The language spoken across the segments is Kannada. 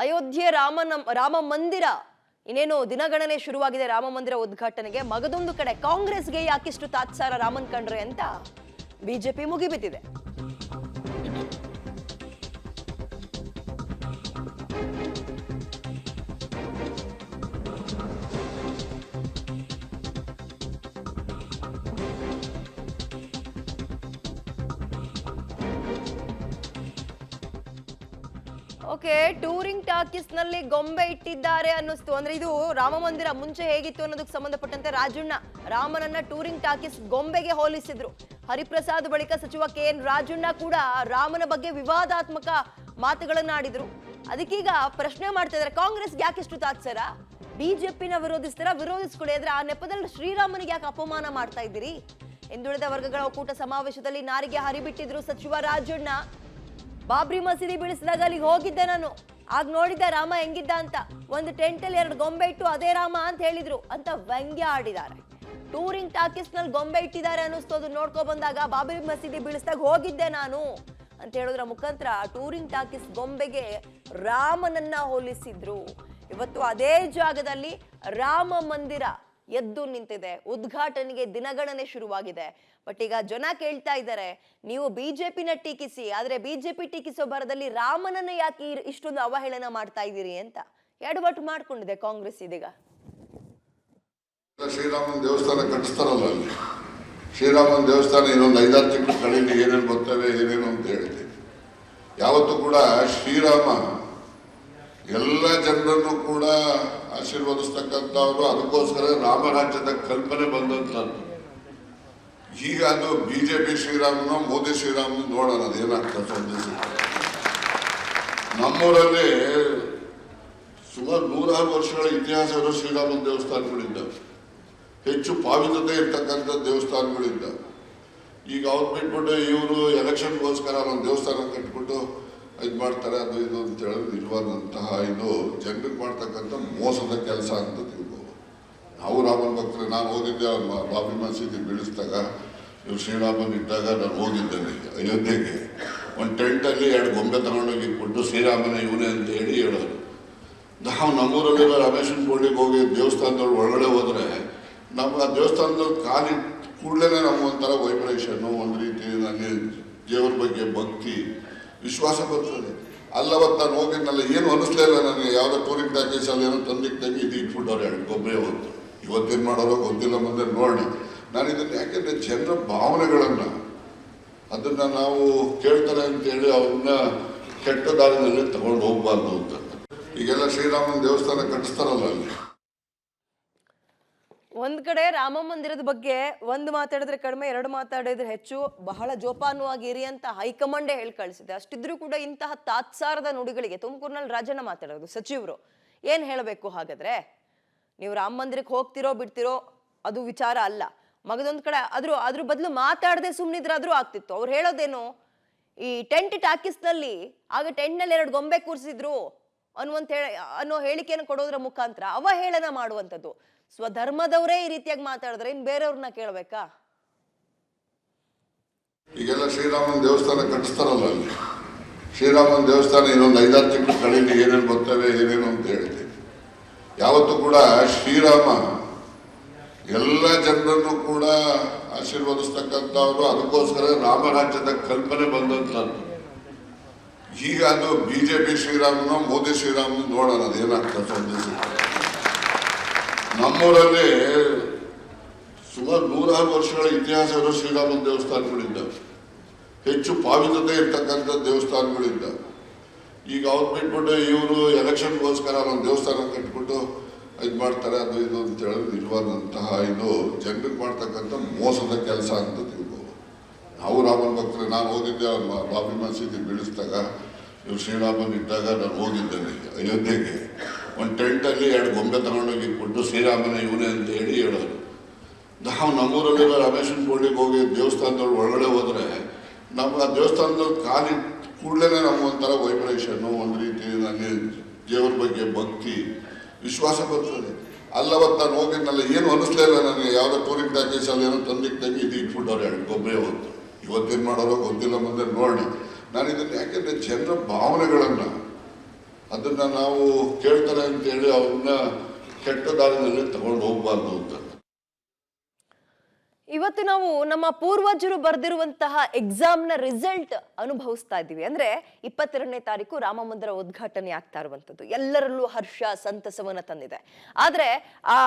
ಅಯೋಧ್ಯೆ ರಾಮ ಮಂದಿರ ಇನ್ನೇನು ದಿನಗಣನೆ ಶುರುವಾಗಿದೆ. ರಾಮ ಮಂದಿರ ಉದ್ಘಾಟನೆಗೆ ಮಗದೊಂದು ಕಡೆ ಕಾಂಗ್ರೆಸ್ಗೆ ಯಾಕಿಷ್ಟು ತಾತ್ಸಾರ ರಾಮನ್ ಕಂಡ್ರೆ ಅಂತ ಬಿಜೆಪಿ ಮುಗಿಬಿದ್ದಿದೆ. ಓಕೆ, ಟೂರಿಂಗ್ ಟಾಕೀಸ್ ನಲ್ಲಿ ಗೊಂಬೆ ಇಟ್ಟಿದ್ದಾರೆ ಅನ್ನಿಸ್ತು. ಅಂದ್ರೆ ಇದು ರಾಮ ಮಂದಿರ ಮುಂಚೆ ಹೇಗಿತ್ತು ಅನ್ನೋದಕ್ಕೆ ಸಂಬಂಧಪಟ್ಟಂತೆ ರಾಜಣ್ಣ ರಾಮನನ್ನ ಟೂರಿಂಗ್ ಟಾಕೀಸ್ ಗೊಂಬೆಗೆ ಹೋಲಿಸಿದ್ರು. ಹರಿಪ್ರಸಾದ್ ಬಳಿಕ ಸಚಿವ KN ರಾಜಣ್ಣ ಕೂಡ ರಾಮನ ಬಗ್ಗೆ ವಿವಾದಾತ್ಮಕ ಮಾತುಗಳನ್ನ ಆಡಿದ್ರು. ಅದಕ್ಕೀಗ ಪ್ರಶ್ನೆ ಮಾಡ್ತಾ ಇದ್ದಾರೆ, ಕಾಂಗ್ರೆಸ್ಗೆ ಯಾಕಿಷ್ಟು ತಾತ್ಸಾರ? ಬಿಜೆಪಿನ ವಿರೋಧಿಸ್ಕೊಳ್ಳಿ, ಆದ್ರೆ ಆ ನೆಪದಲ್ಲಿ ಶ್ರೀರಾಮನಿಗೆ ಯಾಕೆ ಅಪಮಾನ ಮಾಡ್ತಾ ಇದ್ದೀರಿ? ಹಿಂದುಳಿದ ವರ್ಗಗಳ ಒಕ್ಕೂಟ ಸಮಾವೇಶದಲ್ಲಿ ನಾರಿಗೆ ಹರಿಬಿಟ್ಟಿದ್ರು ಸಚಿವ ರಾಜಣ್ಣ. ಬಾಬ್ರಿ ಮಸೀದಿ ಬೀಳಿಸಿದಾಗ ಅಲ್ಲಿಗೆ ಹೋಗಿದ್ದೆ ನಾನು, ಆಗ ನೋಡಿದ್ದೆ ರಾಮ ಹೆಂಗಿದ್ದ ಅಂತ. ಒಂದು ಟೆಂಟ್ ಅಲ್ಲಿ 2 ಗೊಂಬೆ ಇಟ್ಟು ಅದೇ ರಾಮ ಅಂತ ಹೇಳಿದ್ರು ಅಂತ ವ್ಯಂಗ್ಯ ಆಡಿದ್ದಾರೆ. ಟೂರಿಂಗ್ ಟಾಕೀಸ್ ನಲ್ಲಿ ಗೊಂಬೆ ಇಟ್ಟಿದ್ದಾರೆ ಅನ್ನಿಸ್ತು. ಅದು ನೋಡ್ಕೊ ಬಂದಾಗ ಬಾಬ್ರಿ ಮಸೀದಿ ಬೀಳಿಸಿದಾಗ ಹೋಗಿದ್ದೆ ನಾನು ಅಂತ ಹೇಳೋದ್ರ ಮುಖಾಂತರ ಟೂರಿಂಗ್ ಟಾಕೀಸ್ ಗೊಂಬೆಗೆ ರಾಮನನ್ನ ಹೋಲಿಸಿದ್ರು. ಇವತ್ತು ಅದೇ ಜಾಗದಲ್ಲಿ ರಾಮ ಮಂದಿರ ಎದ್ದು ನಿಂತಿದೆ. ಉದ್ಘಾಟನೆಗೆ ದಿನಗಣನೆ ಶುರುವಾಗಿದೆ. ಬಟ್ ಈಗ ಜನ ಕೇಳ್ತಾ ಇದ್ದಾರೆ, ನೀವು ಬಿಜೆಪಿನ ಟೀಕಿಸಿ, ಆದ್ರೆ ಬಿಜೆಪಿ ಟೀಕಿಸೋ ಬರದಲ್ಲಿ ರಾಮನನ್ನ ಯಾಕೆ ಇಷ್ಟೊಂದು ಅವಹೇಳನ ಮಾಡ್ತಾ ಇದ್ದೀರಿ ಅಂತ ಎಡವಟ್ಟು ಮಾಡ್ಕೊಂಡಿದೆ ಕಾಂಗ್ರೆಸ್ ಇದೀಗ. ಶ್ರೀರಾಮನ ದೇವಸ್ಥಾನ ಕಟ್ಟಿಸ್ತಾರಲ್ಲ, ಅಲ್ಲಿ ಶ್ರೀರಾಮನ ದೇವಸ್ಥಾನ ಇನ್ನೊಂದು 5-6 ತಿಂಗಳು ಕಳೀಲಿ ಏನೇನು ಬರ್ತವೆ ಏನೇನು ಅಂತ ಹೇಳ್ತೀವಿ. ಯಾವತ್ತೂ ಕೂಡ ಶ್ರೀರಾಮ ಎಲ್ಲ ಜನರನ್ನು ಕೂಡ ಆಶೀರ್ವದಿಸ್ತಕ್ಕಂಥವ್ರು. ಅದಕ್ಕೋಸ್ಕರ ರಾಮರಾಜ್ಯದ ಕಲ್ಪನೆ ಬಂದಂಥದ್ದು. ಈಗ ಅದು ಬಿಜೆಪಿ ಶ್ರೀರಾಮನ ಮೋದಿ ಶ್ರೀರಾಮನ ನೋಡೋಣ ಅದೇನಾಗ್ತದೆ. ಸಂದೇಶ ನಮ್ಮೂರಲ್ಲಿ ಸುಮಾರು 100 ವರ್ಷಗಳ ಇತಿಹಾಸಗಳು ಶ್ರೀರಾಮನ ದೇವಸ್ಥಾನಗಳಿದ್ದಾವೆ. ಹೆಚ್ಚು ಪಾವಿತ್ರತೆ ಇರ್ತಕ್ಕಂಥ ದೇವಸ್ಥಾನಗಳಿದ್ದಾವೆ. ಈಗ ಅವ್ರು ಬಿಟ್ಬಿಟ್ಟು ಇವರು ಎಲೆಕ್ಷನ್ಗೋಸ್ಕರ ಒಂದು ದೇವಸ್ಥಾನ ಕಟ್ಬಿಟ್ಟು ಇದು ಮಾಡ್ತಾರೆ, ಅದು ಇದು ಅಂತ ಹೇಳಿದ್ರೆ ನಿಜವಾದಂತಹ ಇದು ಜನರಿಗೆ ಮಾಡ್ತಕ್ಕಂಥ ಮೋಸದ ಕೆಲಸ ಅಂತ ತಿಳ್ಬೋದು. ನಾವು ರಾಮನ ಭಕ್ತರು. ನಾನು ಹೋಗಿದ್ದೆ ಬಾಬ್ರಿ ಮಸೀದಿ ಬೀಳಿಸಿದಾಗ, ಇವ್ರು ಶ್ರೀರಾಮನ್ ಇದ್ದಾಗ ನಾನು ಹೋಗಿದ್ದೇನೆ ಅಯೋಧ್ಯೆಗೆ. ಒಂದು ಟೆಂಟಲ್ಲಿ 2 ಗೊಂಬೆ ತಗೊಂಡೋಗಿ ಕೊಟ್ಟು ಶ್ರೀರಾಮನ ಇವನೇ ಅಂತ ಹೇಳೋರು. ನಾವು ನಮ್ಮೂರಲ್ಲಿರೋ ರಾಮೇಶ್ವರ ಕೋಳಿಗೆ ಹೋಗಿ ದೇವಸ್ಥಾನದೊಳಗೆ ಒಳಗಡೆ ಹೋದರೆ ನಮ್ಗೆ ಆ ದೇವಸ್ಥಾನದಲ್ಲಿ ಕಾಲಿ ಕೂಡಲೇ ನಮ್ಗೆ ಒಂಥರ ವೈಬ್ರೇಷನ್ನು, ಒಂದು ರೀತಿ ನನಗೆ ದೇವ್ರ ಬಗ್ಗೆ ಭಕ್ತಿ ವಿಶ್ವಾಸ ಬರ್ತದೆ. ಅಲ್ಲವತ್ತು ನಾನು ಹೋಗಿದ್ನಲ್ಲ, ಏನು ಅನ್ನಿಸ್ಲೇ ಇಲ್ಲ ನನಗೆ. ಯಾವುದೋ ಟೂರಿಂಗ್ ಪ್ಯಾಕೇಜಲ್ಲಿ ಏನೋ ತಂದಿದ್ದಾಗಿ ಇದು ಇಟ್ಬಿಟ್ಟವ್ರು 2 ಗೊಂಬೆ ಹೊತ್ತು. ಇವತ್ತೇನು ಮಾಡೋರೋ ಗೊತ್ತಿಲ್ಲ, ಮುಂದೆ ನೋಡಿ. ನಾನು ಇದನ್ನು ಯಾಕೆಂದರೆ ಜನರ ಭಾವನೆಗಳನ್ನು ಅದನ್ನು ನಾವು ಕೇಳ್ತಾರೆ ಅಂತೇಳಿ ಅವ್ರನ್ನ ಕೆಟ್ಟ ದಾರಿನಲ್ಲಿ ತಗೊಂಡು ಹೋಗ್ಬಾರ್ದು ಅಂತ. ಈಗೆಲ್ಲ ಶ್ರೀರಾಮನ ದೇವಸ್ಥಾನ ಕಟ್ಟಿಸ್ತಾರಲ್ಲ, ಅಲ್ಲಿ ಒಂದ್ ಕಡೆ ರಾಮ ಮಂದಿರದ ಬಗ್ಗೆ ಒಂದು ಮಾತಾಡಿದ್ರೆ ಕಡಿಮೆ, 2 ಮಾತಾಡಿದ್ರೆ ಹೆಚ್ಚು, ಬಹಳ ಜೋಪಾನವಾಗಿರಿ ಅಂತ ಹೈಕಮಾಂಡೇ ಹೇಳಿ ಕಳಿಸಿದೆ. ಅಷ್ಟಿದ್ರೂ ಕೂಡ ಇಂತಹ ತಾತ್ಸಾರದ ನುಡಿಗಳಿಗೆ ತುಮಕೂರಿನಲ್ಲಿ ರಾಜಣ್ಣ ಮಾತಾಡೋದು ಸಚಿವರು ಏನ್ ಹೇಳಬೇಕು? ಹಾಗಾದ್ರೆ ನೀವು ರಾಮ ಮಂದಿರಕ್ಕೆ ಹೋಗ್ತಿರೋ ಬಿಡ್ತಿರೋ ಅದು ವಿಚಾರ ಅಲ್ಲ. ಮಗದೊಂದ್ ಕಡೆ ಅದ್ರ ಬದಲು ಮಾತಾಡದೆ ಸುಮ್ಮನಿದ್ರಾದ್ರೂ ಆಗ್ತಿತ್ತು. ಅವ್ರು ಹೇಳೋದೇನು, ಈ ಟೆಂಟ್ ಟಾಕೀಸ್ ನಲ್ಲಿ ಆಗ ಟೆಂಟ್ ನಲ್ಲಿ 2 ಗೊಂಬೆ ಕೂರಿಸಿದ್ರು ಅನ್ನೋ ಹೇಳಿಕೆಯನ್ನು ಕೊಡೋದ್ರ ಮುಖಾಂತರ ಅವಹೇಳನ ಮಾಡುವಂಥದ್ದು. ಸ್ವಧರ್ಮದವರೇ ಈ ರೀತಿಯಾಗಿ ಮಾತಾಡಿದ್ರೆ ಇನ್ ಬೇರೆಯವ್ರನ್ನ ಕೇಳ್ಬೇಕಾ? ಈಗೆಲ್ಲ ಶ್ರೀರಾಮನ ದೇವಸ್ಥಾನ ಕಟ್ಟಿಸ್ತಾರಲ್ಲ, ಅಲ್ಲಿ ಶ್ರೀರಾಮನ ದೇವಸ್ಥಾನ ಇನ್ನೊಂದು 5-6 ತಿಂಗಳು ಕಳೀಲಿ ಏನೇನು ಬರ್ತವೆ ಏನೇನು ಅಂತ ಹೇಳ್ತೀವಿ. ಯಾವತ್ತೂ ಕೂಡ ಶ್ರೀರಾಮ ಎಲ್ಲ ಜನರನ್ನು ಕೂಡ ಆಶೀರ್ವದಿಸ್ತಕ್ಕಂಥವ್ರು. ಅದಕ್ಕೋಸ್ಕರ ರಾಮರಾಜ್ಯದ ಕಲ್ಪನೆ ಬಂದಂಥದ್ದು. ಈಗ ಅದು ಬಿಜೆಪಿ ಶ್ರೀರಾಮನ ಮೋದಿ ಶ್ರೀರಾಮನ ನೋಡೋಣ ಅದೇನಾಗ್ತದೆ. ಸಂದೇಶ ನಮ್ಮೂರಲ್ಲಿ ಸುಮಾರು 100 ವರ್ಷಗಳ ಇತಿಹಾಸಗಳು ಶ್ರೀರಾಮನ ದೇವಸ್ಥಾನಗಳಿದ್ದಾವೆ. ಹೆಚ್ಚು ಪಾವಿತ್ರತೆ ಇರ್ತಕ್ಕಂಥ ದೇವಸ್ಥಾನಗಳಿದ್ದಾವೆ. ಈಗ ಅವ್ರು ಬಿಟ್ಬಿಟ್ಟು ಇವರು ಎಲೆಕ್ಷನ್ಗೋಸ್ಕರ ಒಂದು ದೇವಸ್ಥಾನ ಕಟ್ಬಿಟ್ಟು ಇದು ಮಾಡ್ತಾರೆ, ಅದು ಇದು ಅಂತ ಹೇಳಿದ್ರೆ ನಿಜವಾದಂತಹ ಇದು ಜನರಿಗೆ ಮಾಡ್ತಕ್ಕಂಥ ಮೋಸದ ಕೆಲಸ ಅಂತ ತಿಳ್ಬೋದು. ನಾವು ರಾಮನ ಭಕ್ತರು. ನಾನು ಹೋಗಿದ್ದೆ ಬಾಬ್ರಿ ಮಸೀದಿ ಬೀಳಿಸಿದಾಗ, ಇವ್ರು ಶ್ರೀರಾಮನ್ ಇದ್ದಾಗ ನಾನು ಹೋಗಿದ್ದೇನೆ ಅಯೋಧ್ಯೆಗೆ. ಒಂದು ಟೆಂಟಲ್ಲಿ 2 ಗೊಂಬೆ ತಗೊಂಡೋಗಿ ಕೊಟ್ಟು ಶ್ರೀರಾಮನ ಇವನೇ ಅಂತ ಹೇಳೋರು. ನಾವು ನಮ್ಮೂರಲ್ಲಿರೋ ರಾಮೇಶ್ವರ ಕೋಳಿಗೆ ಹೋಗಿ ದೇವಸ್ಥಾನದೊಳಗೆ ಒಳಗಡೆ ಹೋದರೆ ನಮ್ಗೆ ಆ ದೇವಸ್ಥಾನದಲ್ಲಿ ಕಾಲಿ ಕೂಡಲೇ ನಮ್ಗೆ ಒಂಥರ ವೈಬ್ರೇಷನ್ನು, ಒಂದು ರೀತಿ ನನಗೆ ದೇವ್ರ ಬಗ್ಗೆ ಭಕ್ತಿ ವಿಶ್ವಾಸ ಬರ್ತದೆ. ಅಲ್ಲವತ್ತು ನಾನು ಹೋಗಿದ್ನಲ್ಲ, ಏನು ಅನ್ನಿಸ್ಲೇ ಇಲ್ಲ ನನಗೆ. ಯಾವುದೋ ಟೂರಿಂಗ್ ಪ್ಯಾಕೇಜಲ್ಲಿ ಏನೋ ತಂದಿದ್ದಾಗಿ ಇದು ಇಟ್ಬಿಟ್ಟವ್ರು 2 ಗೊಂಬೆ ಹೊತ್ತು. ಇವತ್ತೇನು ಮಾಡೋರೋ ಗೊತ್ತಿಲ್ಲ, ಮುಂದೆ ನೋಡಿ. ನಾನು ಇದನ್ನು ಯಾಕೆಂದರೆ ಜನರ ಭಾವನೆಗಳನ್ನು ಅದನ್ನ ನಾವು ಕೇಳ್ತಾರೆ ಅಂತೇಳಿ ಅವ್ರನ್ನ ಕೆಟ್ಟ ದಾರಿನಲ್ಲಿ ತಗೊಂಡು ಹೋಗ್ಬಾರ್ದು ಅಂತ. ಇವತ್ತು ನಾವು ನಮ್ಮ ಪೂರ್ವಜರು ಬರೆದಿರುವಂತಹ ಎಕ್ಸಾಮ್ನ ರಿಸಲ್ಟ್ ಅನುಭವಿಸ್ತಾ ಇದ್ದೀವಿ. ಅಂದ್ರೆ 22ನೇ ತಾರೀಕು ರಾಮ ಮಂದಿರ ಉದ್ಘಾಟನೆ ಆಗ್ತಾ ಇರುವಂತದ್ದು ಎಲ್ಲರಲ್ಲೂ ಹರ್ಷ ಸಂತಸವನ್ನ ತಂದಿದೆ. ಆದ್ರೆ ಆ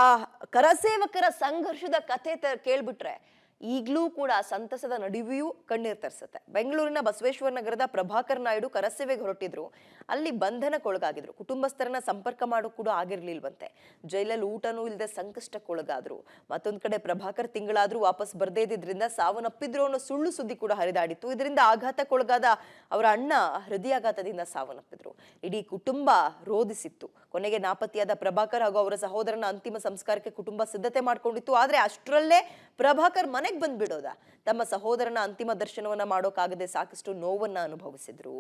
ಕರಸೇವಕರ ಸಂಘರ್ಷದ ಕಥೆ ಕೇಳ್ಬಿಟ್ರೆ ಈಗಲೂ ಕೂಡ ಸಂತಸದ ನಡುವೆಯೂ ಕಣ್ಣೀರ್ ತರಿಸುತ್ತೆ. ಬೆಂಗಳೂರಿನ ಬಸವೇಶ್ವರ ನಗರದ ಪ್ರಭಾಕರ್ ನಾಯ್ಡು ಕರಸೇವೆಗೆ ಹೊರಟಿದ್ರು. ಅಲ್ಲಿ ಬಂಧನಕ್ಕೊಳಗಾಗಿದ್ರು. ಕುಟುಂಬಸ್ಥರನ್ನ ಸಂಪರ್ಕ ಮಾಡೋ ಕೂಡ ಆಗಿರ್ಲಿಲ್ವಂತೆ. ಜೈಲಲ್ಲಿ ಊಟನೂ ಇಲ್ಲದೆ ಸಂಕಷ್ಟಕ್ಕೊಳಗಾದ್ರು. ಮತ್ತೊಂದ್ ಕಡೆ ಪ್ರಭಾಕರ್ ತಿಂಗಳಾದ್ರೂ ವಾಪಸ್ ಬರ್ದೇ ಇದ್ರಿಂದ ಸಾವನ್ನಪ್ಪಿದ್ರು ಅನ್ನೋ ಸುಳ್ಳು ಸುದ್ದಿ ಕೂಡ ಹರಿದಾಡಿತ್ತು. ಇದರಿಂದ ಆಘಾತಕ್ಕೊಳಗಾದ ಅವರ ಅಣ್ಣ ಹೃದಯಾಘಾತದಿಂದ ಸಾವನ್ನಪ್ಪಿದ್ರು. ಇಡೀ ಕುಟುಂಬ ರೋಧಿಸಿತ್ತು. ಕೊನೆಗೆ ನಾಪತ್ತೆಯಾದ ಪ್ರಭಾಕರ್ ಹಾಗೂ ಅವರ ಸಹೋದರನ ಅಂತಿಮ ಸಂಸ್ಕಾರಕ್ಕೆ ಕುಟುಂಬ ಸಿದ್ಧತೆ ಮಾಡ್ಕೊಂಡಿತ್ತು. ಆದ್ರೆ ಅಷ್ಟರಲ್ಲೇ ಪ್ರಭಾಕರ್ ಮನೆಗೆ ಬಂದ್ಬಿಡೋದ, ತಮ್ಮ ಸಹೋದರನ ಅಂತಿಮ ದರ್ಶನವನ್ನ ಮಾಡೋಕ್ಕಾಗದೆ ಸಾಕಷ್ಟು ನೋವನ್ನ ಅನುಭವಿಸಿದ್ರು.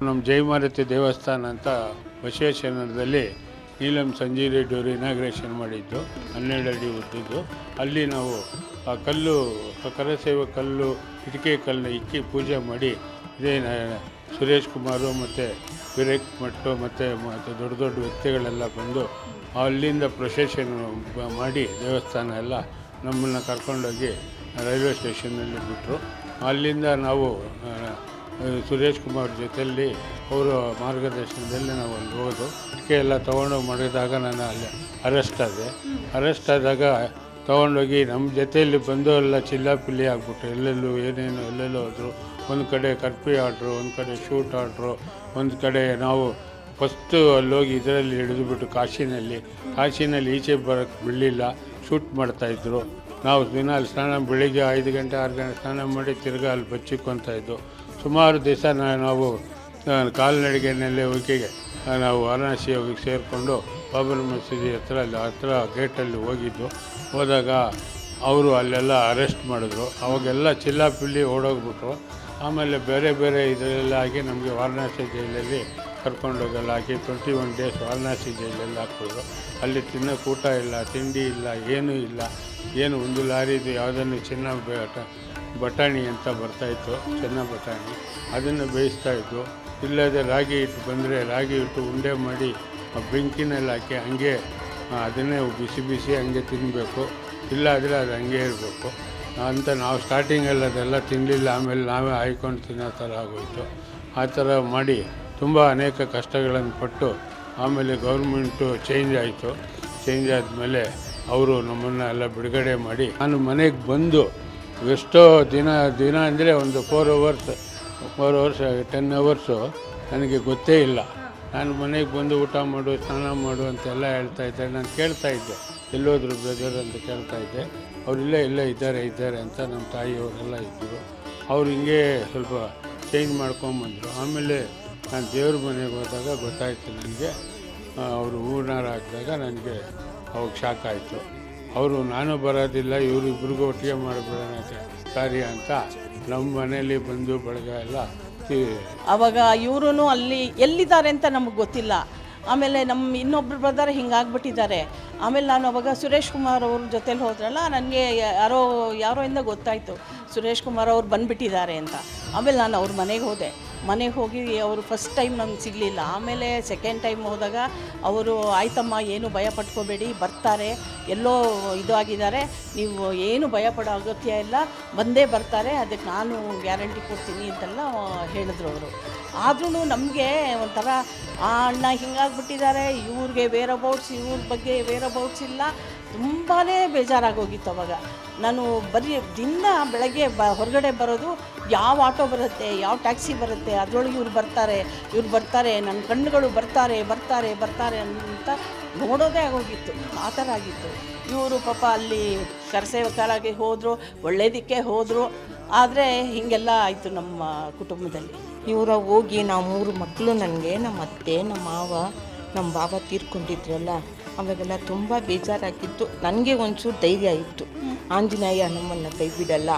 ನಮ್ಮ ಜಯಮಾರುತಿ ದೇವಸ್ಥಾನ ಅಂತ ಬಸವೇಶ್ವರದಲ್ಲಿ ನೀಲಂ ಸಂಜೀವ್ ರೆಡ್ಡಿ ಅವರು ಇನಾಗ್ರೇಷನ್ ಮಾಡಿದ್ದು 12 ಅಡಿ ಉದ್ದದ್ದು. ಅಲ್ಲಿ ನಾವು ಆ ಕಲ್ಲು, ಕರಸೇವೆ ಕಲ್ಲು, ಇಟಿಕೆ ಕಲ್ಲನ್ನ ಇಕ್ಕಿ ಪೂಜೆ ಮಾಡಿ, ಇದೇ ಸುರೇಶ್ ಕುಮಾರು ಮತ್ತು ವಿರೇಕ್ ಮಟ್ಟು ಮತ್ತು ದೊಡ್ಡ ದೊಡ್ಡ ವ್ಯಕ್ತಿಗಳೆಲ್ಲ ಬಂದು ಅಲ್ಲಿಂದ ಪ್ರೊಸೆಷನ್ ಮಾಡಿ ದೇವಸ್ಥಾನ ಎಲ್ಲ ನಮ್ಮನ್ನು ಕರ್ಕೊಂಡೋಗಿ ರೈಲ್ವೆ ಸ್ಟೇಷನ್ನಲ್ಲಿ ಬಿಟ್ಟರು. ಅಲ್ಲಿಂದ ನಾವು ಸುರೇಶ್ ಕುಮಾರ್ ಜೊತೆಯಲ್ಲಿ ಅವರ ಮಾರ್ಗದರ್ಶನದಲ್ಲಿ ನಾವು ಅಲ್ಲಿ ಹೋಗೋದು. ಇದಕ್ಕೆ ಎಲ್ಲ ತೊಗೊಂಡೋಗಿ ಮಾಡಿದಾಗ ನಾನು ಅಲ್ಲಿ ಅರೆಸ್ಟ್ ಆದಾಗ ತೊಗೊಂಡೋಗಿ ನಮ್ಮ ಜೊತೆಯಲ್ಲಿ ಬಂದವರೆಲ್ಲ ಚಿಲ್ಲಾಪಿಲ್ಲಿ ಆಗ್ಬಿಟ್ರು. ಎಲ್ಲೆಲ್ಲೂ ಎಲ್ಲೆಲ್ಲೋ ಹೋದರು. ಒಂದು ಕಡೆ ಕರ್ಫ್ಯೂ ಆರ್ಡ್ರು, ಒಂದು ಕಡೆ ಶೂಟ್ ಆರ್ಡ್ರು, ಒಂದು ಕಡೆ ನಾವು ಫಸ್ಟು ಅಲ್ಲೋಗಿ ಇದರಲ್ಲಿ ಹಿಡಿದುಬಿಟ್ಟು ಕಾಶಿನಲ್ಲಿ ಈಚೆ ಬರೋಕ್ಕೆ ಬಿಡಲಿಲ್ಲ, ಶೂಟ್ ಮಾಡ್ತಾಯಿದ್ರು. ನಾವು ದಿನ ಅಲ್ಲಿ ಬೆಳಿಗ್ಗೆ 5 ಗಂಟೆ 6 ಗಂಟೆ ಸ್ನಾನ ಮಾಡಿ ತಿರ್ಗಾ ಅಲ್ಲಿ ಬಚ್ಚಿಕ್ಕೊತಾಯಿದ್ದು. ಸುಮಾರು ದಿವಸ ನಾವು ಕಾಲ್ನಡಿಗೆಯಲ್ಲೇ ಹೋಗಿ ನಾವು ವಾರಣಾಸಿ ಹೋಗಿ ಸೇರಿಕೊಂಡು ಬಾಬರ್ ಮಸೀದಿ ಹತ್ರ ಗೇಟಲ್ಲಿ ಹೋದಾಗ ಅವರು ಅಲ್ಲೆಲ್ಲ ಅರೆಸ್ಟ್ ಮಾಡಿದ್ರು. ಅವಾಗೆಲ್ಲ ಚಿಲ್ಲಾಪಿಲ್ಲಿ ಓಡೋಗ್ಬಿಟ್ರು. ಆಮೇಲೆ ಬೇರೆ ಬೇರೆ ಇದರೆಲ್ಲ ಆಗಿ ನಮಗೆ ವಾರಣಾಸಿ ಜೈಲಲ್ಲಿ ಕರ್ಕೊಂಡೋಗೆಲ್ಲ ಹಾಕಿ 21 ಡೇಸ್ ವಾರಣಾಸಿ ಜೈಲಲ್ಲಿ ಹಾಕಿದ್ರು. ಅಲ್ಲಿ ತಿನ್ನೋಕೆ ಊಟ ಇಲ್ಲ, ತಿಂಡಿ ಇಲ್ಲ, ಏನೂ ಇಲ್ಲ. ಒಂದು ಲಾರಿದು ಯಾವುದನ್ನು ಬಟಾಣಿ ಅಂತ ಬರ್ತಾಯಿತ್ತು, ಚೆನ್ನ ಬಟಾಣಿ, ಅದನ್ನು ಬೇಯಿಸ್ತಾಯಿದ್ದು. ಇಲ್ಲದೆ ರಾಗಿ ಹಿಟ್ಟು ಬಂದರೆ ರಾಗಿ ಹಿಟ್ಟು ಉಂಡೆ ಮಾಡಿ ಬೆಂಕಿನಲ್ಲಿ ಹಾಕಿ ಹಂಗೆ ಅದನ್ನೇ ಬಿಸಿ ಹಂಗೆ ತಿನ್ನಬೇಕು. ಇಲ್ಲಾದರೆ ಅದು ಹಂಗೆ ಇರಬೇಕು ಅಂತ ನಾವು ಸ್ಟಾರ್ಟಿಂಗಲ್ಲಿ ಅದೆಲ್ಲ ತಿನ್ನಲಿಲ್ಲ. ಆಮೇಲೆ ನಾವೇ ಹಾಯ್ಕೊಂಡು ತಿನ್ನೋ ಥರ ಆಗೋಯಿತು. ಆ ಥರ ಮಾಡಿ ತುಂಬ ಅನೇಕ ಕಷ್ಟಗಳನ್ನು ಪಟ್ಟು ಆಮೇಲೆ ಗೌರ್ಮೆಂಟು ಚೇಂಜ್ ಆಯಿತು. ಚೇಂಜ್ ಆದಮೇಲೆ ಅವರು ನಮ್ಮನ್ನು ಎಲ್ಲ ಬಿಡುಗಡೆ ಮಾಡಿ ನಾನು ಮನೆಗೆ ಬಂದು ಎಷ್ಟೋ ದಿನ ಅಂದರೆ ಒಂದು 4 ಅವರ್ಸ್ 10 ಅವರ್ಸು ನನಗೆ ಗೊತ್ತೇ ಇಲ್ಲ. ನಾನು ಮನೆಗೆ ಬಂದು ಊಟ ಮಾಡು, ಸ್ನಾನ ಮಾಡು ಅಂತೆಲ್ಲ ಹೇಳ್ತಾಯಿದ್ದೆ. ನಾನು ಕೇಳ್ತಾಯಿದ್ದೆ, ಎಲ್ಲೋದ್ರು ಬ್ರದರ್ ಅಂತ ಕೇಳ್ತಾಯಿದ್ದೆ. ಅವ್ರು ಇಲ್ಲೇ ಇದ್ದಾರೆ ಅಂತ ನಮ್ಮ ತಾಯಿಯವರೆಲ್ಲ ಇದ್ದರು. ಅವ್ರು ಹಿಂಗೆ ಸ್ವಲ್ಪ ಚೇಂಜ್ ಮಾಡ್ಕೊಂಬಂದರು. ಆಮೇಲೆ ನಾನು ದೇವ್ರ ಮನೆಗೆ ಹೋದಾಗ ಗೊತ್ತಾಯಿತು ನನಗೆ. ಅವರು ಹೂನಾರ ಹಾಕಿದಾಗ ನನಗೆ ಅವಾಗ ಶಾಕ್ ಆಯಿತು. ಅವರು ನಾನು ಬರೋದಿಲ್ಲ, ಇವರು ಇಬ್ರಿಗೂ ಒಟ್ಟಿಗೆ ಮಾಡಿಬಿಡೋಣ ಕಾರ್ಯ ಅಂತ ನಮ್ಮ ಮನೆಯಲ್ಲಿ ಬಂದು ಬಳಗ ಎಲ್ಲ ಆವಾಗ ಇವರು ಅಲ್ಲಿ ಎಲ್ಲಿದ್ದಾರೆ ಅಂತ ನಮಗೆ ಗೊತ್ತಿಲ್ಲ. ಆಮೇಲೆ ನಮ್ಮ ಇನ್ನೊಬ್ಬರು ಬ್ರದರ್ ಹಿಂಗಾಗ್ಬಿಟ್ಟಿದ್ದಾರೆ. ಆಮೇಲೆ ನಾನು ಅವಾಗ ಸುರೇಶ್ ಕುಮಾರ್ ಅವ್ರ ಜೊತೇಲಿ ಹೋದ್ರಲ್ಲ, ನನಗೆ ಯಾರೋ ಇಂದ ಗೊತ್ತಾಯಿತು ಸುರೇಶ್ ಕುಮಾರ್ ಅವ್ರು ಬಂದುಬಿಟ್ಟಿದ್ದಾರೆ ಅಂತ. ಆಮೇಲೆ ನಾನು ಅವ್ರ ಮನೆಗೆ ಹೋಗಿ ಅವರು ಫಸ್ಟ್ ಟೈಮ್ ನಮ್ಗೆ ಸಿಗಲಿಲ್ಲ. ಆಮೇಲೆ ಸೆಕೆಂಡ್ ಟೈಮ್ ಹೋದಾಗ ಅವರು ಆಯ್ತಮ್ಮ ಏನು ಭಯ ಪಟ್ಕೋಬೇಡಿ, ಬರ್ತಾರೆ, ಎಲ್ಲೋ ಇದು ಆಗಿದ್ದಾರೆ, ನೀವು ಏನು ಭಯ ಪಡೋ ಅಗತ್ಯ ಇಲ್ಲ, ಬಂದೇ ಬರ್ತಾರೆ, ಅದಕ್ಕೆ ನಾನು ಗ್ಯಾರಂಟಿ ಕೊಡ್ತೀನಿ ಅಂತೆಲ್ಲ ಹೇಳಿದ್ರು ಅವರು. ಆದ್ರೂ ನಮಗೆ ಒಂಥರ ಆ ಅಣ್ಣ ಹಿಂಗಾಗ್ಬಿಟ್ಟಿದ್ದಾರೆ, ಇವ್ರಿಗೆ ವೇರಬೌಟ್ಸ್, ಇವ್ರ ಬಗ್ಗೆ ವೇರಬೌಟ್ಸ್ ಇಲ್ಲ, ತುಂಬಾ ಬೇಜಾರಾಗೋಗಿತ್ತು. ಅವಾಗ ನಾನು ಬರೀ ದಿನ ಬೆಳಗ್ಗೆ ಹೊರಗಡೆ ಬರೋದು, ಯಾವ ಆಟೋ ಬರುತ್ತೆ, ಯಾವ ಟ್ಯಾಕ್ಸಿ ಬರುತ್ತೆ, ಅದರೊಳಗೆ ಇವ್ರು ಬರ್ತಾರೆ, ನನ್ನ ಕಣ್ಣುಗಳು ಬರ್ತಾರೆ ಅಂತ ನೋಡೋದೇ ಆಗೋಗಿತ್ತು. ಆ ಥರ ಆಗಿತ್ತು. ಇವರು ಪಾಪ ಅಲ್ಲಿ ಕರಸೇವಕರಾಗಿ ಹೋದರು, ಒಳ್ಳೇದಕ್ಕೆ ಹೋದರು. ಆದರೆ ಹೀಗೆಲ್ಲ ಆಯಿತು ನಮ್ಮ ಕುಟುಂಬದಲ್ಲಿ. ಇವರ ಹೋಗಿ ನಾವು 3 ಮಕ್ಕಳು, ನನಗೆ ನಮ್ಮ ಅತ್ತೆ, ನಮ್ಮ ಮಾವ, ನಮ್ಮ ಬಾಬಾ ತೀರ್ಕೊಂಡಿದ್ರಲ್ಲ, ಅವಾಗೆಲ್ಲ ತುಂಬ ಬೇಜಾರಾಗಿತ್ತು. ನನಗೆ ಒಂಚೂರು ಧೈರ್ಯ ಇತ್ತು, ಆಂಜನೇಯ ನಮ್ಮನ್ನು ಕೈ ಬಿಡಲ್ಲ,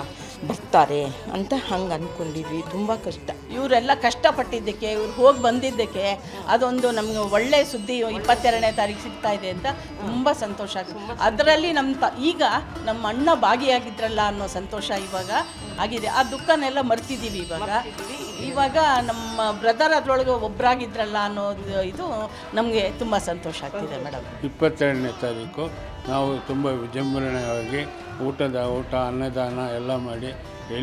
ಬರ್ತಾರೆ ಅಂತ ಹಂಗೆ ಅಂದ್ಕೊಂಡಿದ್ವಿ. ತುಂಬ ಕಷ್ಟ. ಇವರೆಲ್ಲ ಕಷ್ಟಪಟ್ಟಿದ್ದಕ್ಕೆ, ಇವ್ರು ಹೋಗಿ ಬಂದಿದ್ದಕ್ಕೆ ಅದೊಂದು ನಮಗೆ ಒಳ್ಳೆಯ ಸುದ್ದಿ 22ನೇ ತಾರೀಕು ಸಿಗ್ತಾ ಇದೆ ಅಂತ ತುಂಬ ಸಂತೋಷ ಆಗುತ್ತೆ. ಅದರಲ್ಲಿ ಈಗ ನಮ್ಮ ಅಣ್ಣ ಭಾಗಿಯಾಗಿದ್ರಲ್ಲ ಅನ್ನೋ ಸಂತೋಷ ಇವಾಗ ಆಗಿದೆ. ಆ ದುಃಖನೆಲ್ಲ ಮರ್ತಿದ್ದೀವಿ ಇವಾಗ. ಇವಾಗ ನಮ್ಮ ಬ್ರದರ್ ಅದರೊಳಗೆ ಒಬ್ಬರಾಗಿದ್ರಲ್ಲ ಅನ್ನೋದು ಇದು ನಮಗೆ ತುಂಬ ಸಂತೋಷ ಆಗ್ತಿದೆ ಮೇಡಮ್. 22ನೇ ತಾರೀಕು ನಾವು ತುಂಬ ವಿಜೃಂಭಣೆಯಾಗಿ ಊಟ ಅನ್ನದಾನ ಎಲ್ಲ ಮಾಡಿ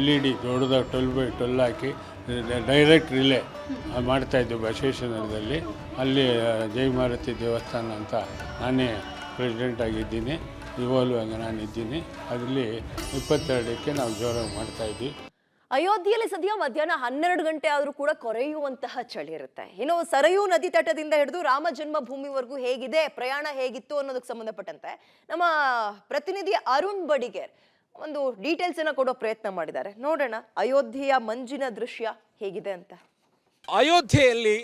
LED ದೊಡ್ಡದಾಗ 12x12 ಹಾಕಿ ಡೈರೆಕ್ಟ್ ರಿಲೇ ಮಾಡ್ತಾಯಿದ್ದು ಬಸವೇಶ್ವರದಲ್ಲಿ. ಅಲ್ಲಿ ಜೈ ಮಾರುತಿ ದೇವಸ್ಥಾನ ಅಂತ ನಾನೇ ಪ್ರೆಸಿಡೆಂಟ್ ಆಗಿದ್ದೀನಿ, ಇವಾಗಲೂ ಹಂಗೆ ನಾನಿದ್ದೀನಿ. ಅದರಲ್ಲಿ 22ಕ್ಕೆ ನಾವು ಜೋರಾಗಿ ಮಾಡ್ತಾಯಿದ್ವಿ. ಅಯೋಧ್ಯೆಯಲ್ಲಿ ಸದ್ಯ ಮಧ್ಯಾಹ್ನ 12 ಗಂಟೆ ಆದರೂ ಕೂಡ ಕೊರೆಯುವಂತಹ ಚಳಿ ಇರುತ್ತೆ. ಇನ್ನು ಸರಯೂ ನದಿ ತಟದಿಂದ ಹಿಡಿದು ರಾಮ ಜನ್ಮಭೂಮಿವರೆಗೂ ಹೇಗಿದೆ, ಪ್ರಯಾಣ ಹೇಗಿತ್ತು ಅನ್ನೋದಕ್ಕೆ ಸಂಬಂಧಪಟ್ಟಂತೆ ನಮ್ಮ ಪ್ರತಿನಿಧಿ ಅರುಣ್ ಬಡಿಗೇರ್ ಒಂದು ಡೀಟೇಲ್ಸ್ ಅನ್ನ ಕೊಡೋ ಪ್ರಯತ್ನ ಮಾಡಿದ್ದಾರೆ. ನೋಡೋಣ ಅಯೋಧ್ಯೆಯ ಮಂಜಿನ ದೃಶ್ಯ ಹೇಗಿದೆ ಅಂತ. ಅಯೋಧ್ಯೆಯಲ್ಲಿ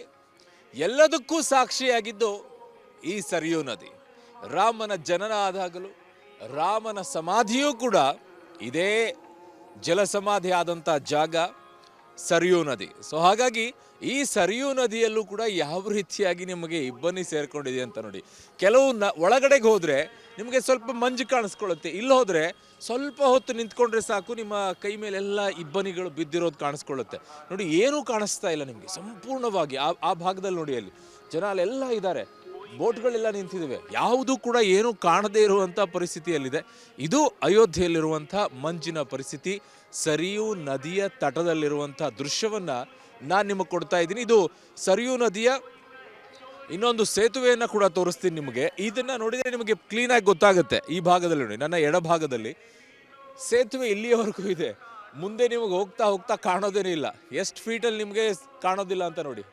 ಎಲ್ಲದಕ್ಕೂ ಸಾಕ್ಷಿಯಾಗಿದ್ದು ಈ ಸರಿಯೂ ನದಿ. ರಾಮನ ಜನನ ಆದಾಗಲೂ ರಾಮನ ಸಮಾಧಿಯೂ ಕೂಡ ಇದೇ ಜಲಸಮಾಧಿ ಆದಂಥ ಜಾಗ ಸರಿಯೂ ನದಿ. ಸೊ ಹಾಗಾಗಿ ಈ ಸರಿಯೂ ನದಿಯಲ್ಲೂ ಕೂಡ ಯಾವ ರೀತಿಯಾಗಿ ನಿಮಗೆ ಇಬ್ಬನಿ ಸೇರ್ಕೊಂಡಿದೆ ಅಂತ ನೋಡಿ. ಕೆಲವು ಒಳಗಡೆಗೆ ಹೋದರೆ ನಿಮಗೆ ಸ್ವಲ್ಪ ಮಂಜು ಕಾಣಿಸ್ಕೊಳ್ಳುತ್ತೆ, ಇಲ್ಲಿ ಹೋದರೆ ಸ್ವಲ್ಪ ಹೊತ್ತು ನಿಂತ್ಕೊಂಡ್ರೆ ಸಾಕು ನಿಮ್ಮ ಕೈ ಮೇಲೆಲ್ಲ ಇಬ್ಬನಿಗಳು ಬಿದ್ದಿರೋದು ಕಾಣಿಸ್ಕೊಳ್ಳುತ್ತೆ. ನೋಡಿ, ಏನೂ ಕಾಣಿಸ್ತಾ ಇಲ್ಲ ನಿಮಗೆ ಸಂಪೂರ್ಣವಾಗಿ. ಆ ಭಾಗದಲ್ಲಿ ನೋಡಿ, ಅಲ್ಲಿ ಜನ ಅಲ್ಲೆಲ್ಲ ಇದ್ದಾರೆ, ಬೋಟ್ಗಳೆಲ್ಲ ನಿಂತಿದ್ದಾವೆ, ಯಾವುದೂ ಕೂಡ ಏನೂ ಕಾಣದೇ ಇರುವಂಥ ಪರಿಸ್ಥಿತಿಯಲ್ಲಿದೆ. ಇದು ಅಯೋಧ್ಯೆಯಲ್ಲಿರುವಂಥ ಮಂಜಿನ ಪರಿಸ್ಥಿತಿ. ಸರಿಯೂ ನದಿಯ ತಟದಲ್ಲಿರುವಂಥ ದೃಶ್ಯವನ್ನು ನಾನು ನಿಮಗೆ ಕೊಡ್ತಾ ಇದ್ದೀನಿ. ಇದು ಸರಿಯೂ ನದಿಯ ಇನ್ನೊಂದು ಸೇತುವೆಯನ್ನು ಕೂಡ ತೋರಿಸ್ತೀನಿ ನಿಮಗೆ. ಇದನ್ನು ನೋಡಿದರೆ ನಿಮಗೆ ಕ್ಲೀನಾಗಿ ಗೊತ್ತಾಗುತ್ತೆ. ಈ ಭಾಗದಲ್ಲಿ ನೋಡಿ, ನನ್ನ ಎಡಭಾಗದಲ್ಲಿ ಸೇತುವೆ ಇಲ್ಲಿಯವರೆಗೂ ಇದೆ. ಮುಂದೆ ನಿಮಗೆ ಹೋಗ್ತಾ ಹೋಗ್ತಾ ಕಾಣೋದೇನೇ ಇಲ್ಲ. ಎಷ್ಟು ಫೀಟಲ್ಲಿ ನಿಮಗೆ ಕಾಣೋದಿಲ್ಲ ಅಂತ ನೋಡಿ,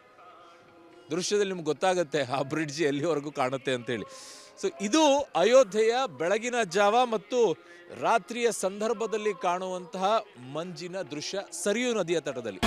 ದೃಶ್ಯದಲ್ಲಿ ನಿಮ್ಗೆ ಗೊತ್ತಾಗುತ್ತೆ ಆ ಬ್ರಿಡ್ಜ್ ಎಲ್ಲಿವರೆಗೂ ಕಾಣುತ್ತೆ ಅಂತೇಳಿ. ಸೊ ಇದು ಅಯೋಧ್ಯೆಯ ಬೆಳಗಿನ ಜಾವ ಮತ್ತು ರಾತ್ರಿಯ ಸಂದರ್ಭದಲ್ಲಿ ಕಾಣುವಂತಹ ಮಂಜಿನ ದೃಶ್ಯ ಸರಿಯೂ ನದಿಯ ತಟದಲ್ಲಿ.